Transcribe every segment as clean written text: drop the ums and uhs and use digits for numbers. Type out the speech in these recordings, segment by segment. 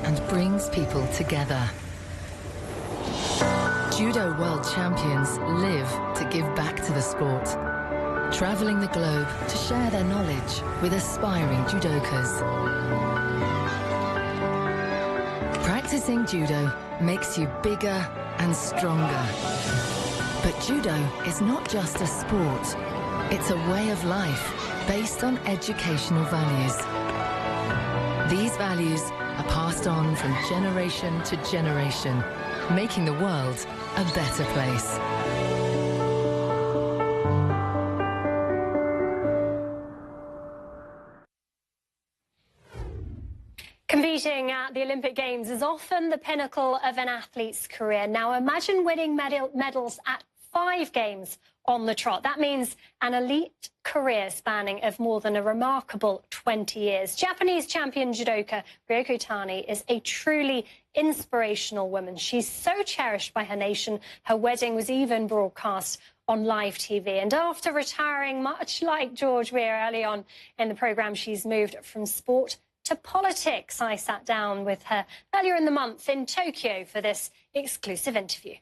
and brings people together. Judo world champions live to give back to the sport, traveling the globe to share their knowledge with aspiring judokas. Practicing judo makes you bigger and stronger. But judo is not just a sport, it's a way of life based on educational values. These values are passed on from generation to generation, making the world a better place. Competing at the Olympic Games is often the pinnacle of an athlete's career. Now imagine winning medals at 5 games on the trot. That means an elite career spanning of more than a remarkable 20 years. Japanese champion judoka Ryoko Tani is a truly inspirational woman. She's so cherished by her nation. Her wedding was even broadcast on live TV. And after retiring, much like George Weir early on in the programme, she's moved from sport to politics. I sat down with her earlier in the month in Tokyo for this exclusive interview.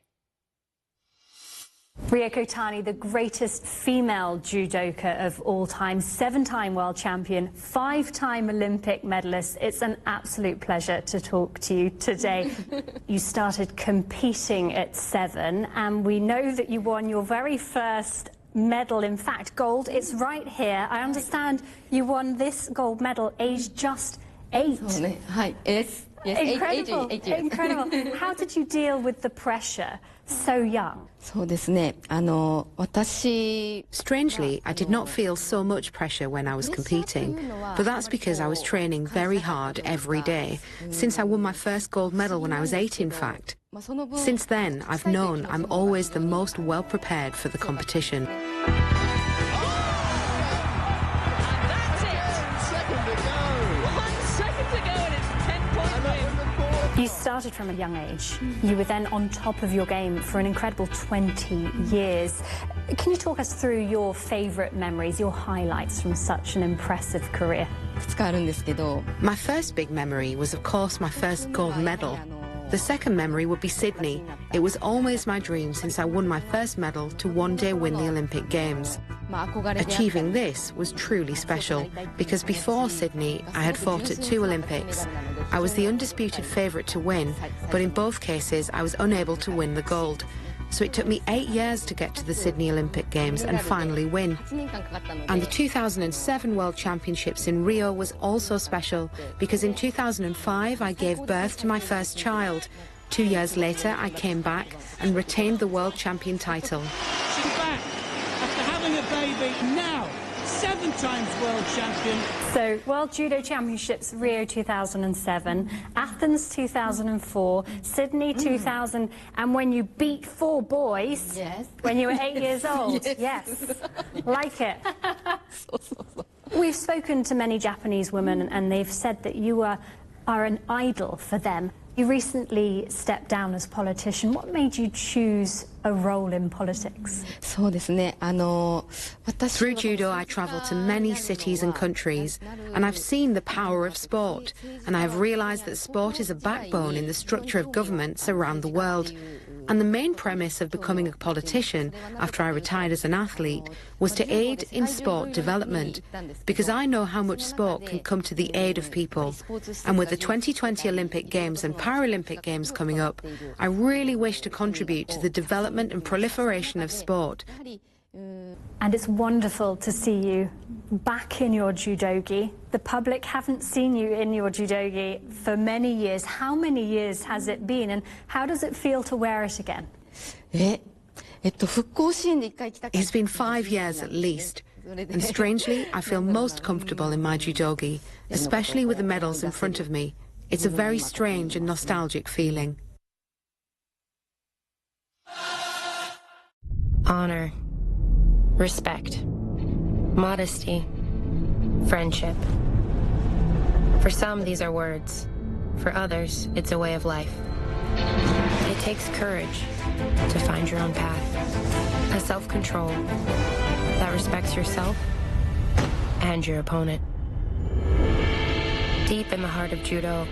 Ryoko Tani, the greatest female judoka of all time, 7-time world champion, 5-time Olympic medalist. It's an absolute pleasure to talk to you today. You started competing at 7, and we know that you won your very first medal, in fact, gold. It's right here. I understand you won this gold medal aged just 8. Yes, Incredible, 8 years. incredible. How did you deal with the pressure so young? Strangely, I did not feel so much pressure when I was competing, but that's because I was training very hard every day, since I won my first gold medal when I was 8, in fact. Since then, I've known I'm always the most well-prepared for the competition. You started from a young age. You were then on top of your game for an incredible 20 years. Can you talk us through your favourite memories, your highlights from such an impressive career? My first big memory was, of course, my first gold medal. The second memory would be Sydney. It was always my dream since I won my first medal to one day win the Olympic Games. Achieving this was truly special because before Sydney I had fought at 2 Olympics. I was the undisputed favourite to win, but in both cases I was unable to win the gold. So it took me 8 years to get to the Sydney Olympic Games and finally win. And the 2007 World Championships in Rio was also special because in 2005 I gave birth to my first child. 2 years later I came back and retained the world champion title. She's back after having a baby now. 7 times world champion. So, World Judo Championships, Rio 2007, Athens 2004, Sydney 2000, and when you beat 4 boys, Yes. when you were 8 years old. Yes. Like it. We've spoken to many Japanese women, and they've said that you are an idol for them. You recently stepped down as politician. What made you choose a role in politics? Through judo I travel to many cities and countries, and I've seen the power of sport, and I have realised that sport is a backbone in the structure of governments around the world. And the main premise of becoming a politician after I retired as an athlete was to aid in sport development, because I know how much sport can come to the aid of people. And with the 2020 Olympic Games and Paralympic Games coming up, I really wish to contribute to the development and proliferation of sport. And it's wonderful to see you back in your judogi. The public haven't seen you in your judogi for many years. How many years has it been, and how does it feel to wear it again? It's been 5 years at least, and strangely, I feel most comfortable in my judogi, especially with the medals in front of me. It's a very strange and nostalgic feeling. Honor, respect, modesty, friendship. For some, these are words. For others, it's a way of life. It takes courage to find your own path, a self-control that respects yourself and your opponent. Deep in the heart of judo,